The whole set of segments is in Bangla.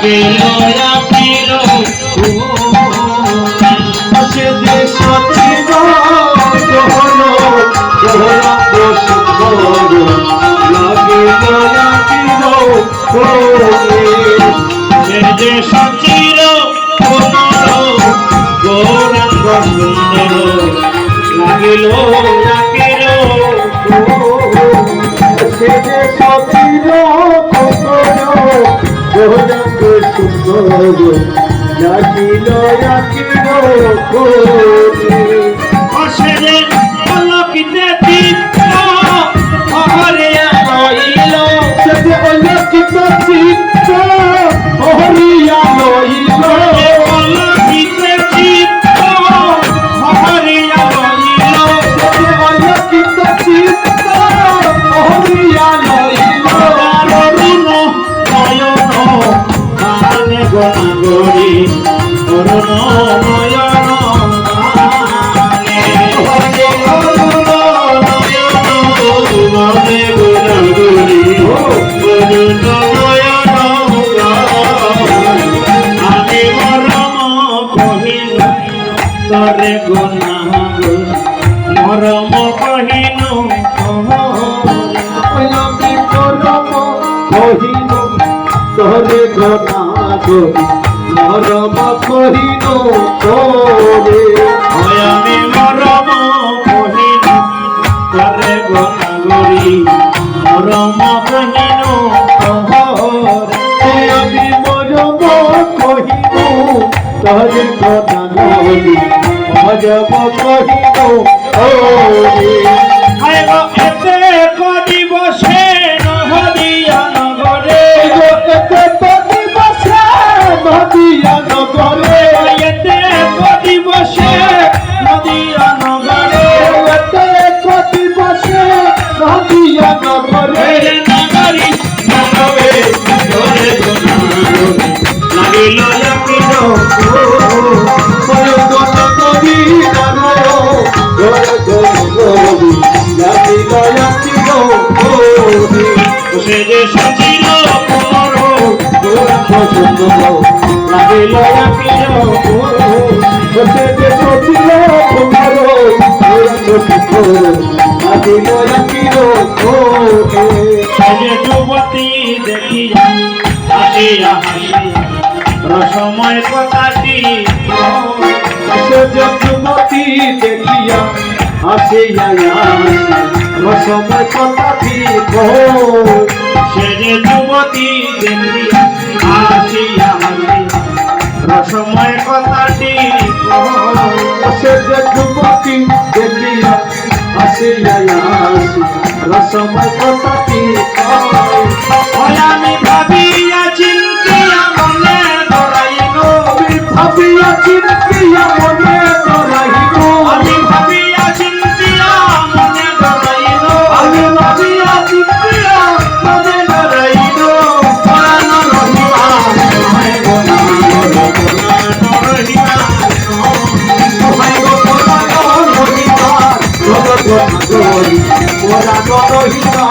লাগিল রাখিল সে যে সচিব গহন গহরঙ্গ সুন্দর লাগিল রাখিল সে যে সচির কোমল গৌরাঙ্গ সুন্দর লাগিল রাখিল সে যে সচিব গহরঙ্গ সুন্দর লাগিল রাখিল সে যে অলকিতে চিত্ত হরিয়া রইল সে যে অলকিত চিত্ত হরিয়া রইল অলকিতে চিত্ত হরিয়া রইল সে যে অলকিত চিত্ত হরিয়া রইল অরুণ নয়ন মানে গণগরি অরুণ নয়ন মানে গণগরি অরুণ নয়ন আমি মরম কহিল তরে গুণা মরম কহিল আমি করম কহিল তোরে গনাগরি মরম কহিল তোরে আমি মরম কহিল তরে গণগরি মরম কহিল আমি মরম কহিল তোরে গনাগরি মরম কহিল তোরে এতে দিবসে নহদিয়া নগরে এতে দিবসে নদিয়া নগরে এতে দিবসে নদিয়া নগরে এতে দিবসে নদিয়া নগরে নগরী নগরে ধরে লাগিল রাখিল সে যে সচিল কোমর লাগিল রাখিল সে যে যুবতী দেখিয়া হাসিয়া হাসিয়া রসময় কথাটি যুবতী দেখিয়া আসিয়া রসময় কথা সে যে যুবতী দেখিয়া হাসিয়া হাসিয়া রসময় কথাটি সে যে যুবতী দেখিয়া আসিয়া রসময় কথা আমি ভাবিয়া চিন্তিয়া মনে ধরাইল ভাবিয়া চিন্তিয়া মনে ধরাইল আমি ভাবিয়া চিন্তিয়া মনে ধরাইল আমি ভাবিয়া চিন্তিয়া মনে ধরাইল পরাণ রহিবা নহে গোনা রহিবা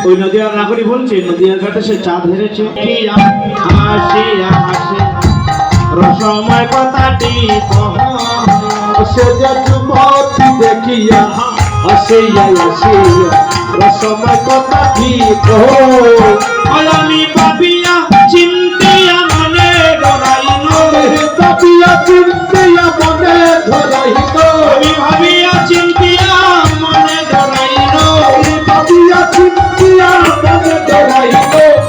ওই নদিয়ার নাগরী বলছে নদিয়ার ঘাটে সে চাঁদ হেরেছে হাসিয়া হাসে রসময় কথাটি সে যে যুবতী দেখিয়া আসিয়া রসময় কথা আমি পাপিয়া চিন্তিয়া মনে ডরাইল ভাবিয়া চিন্তিয়া মনে ধরাইল আমি ভাবিয়া চিন্তিয়া মনে ডরাইল ভাবিয়া চিন্তিয়া মনে ধরাইল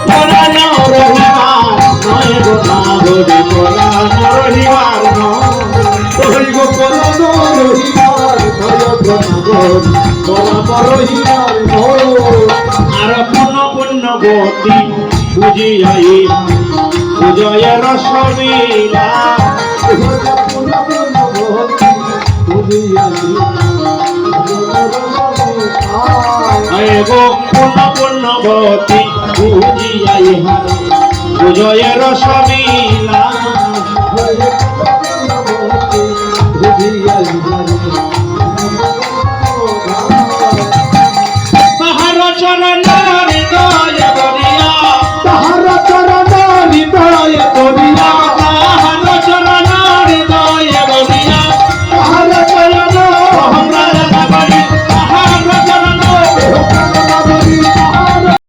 পরাণ রহিবার নয় গো নাগরী পরাণ রহিবার হরিগ পরাণ রহিবার রহিবার আর পুণ্য পুণ্যবতী বুঝিয়াই বুঝয় রসলীলা গো পুণ্য পুণ্যবতী বুঝিয়াই বুঝয় রসলীলা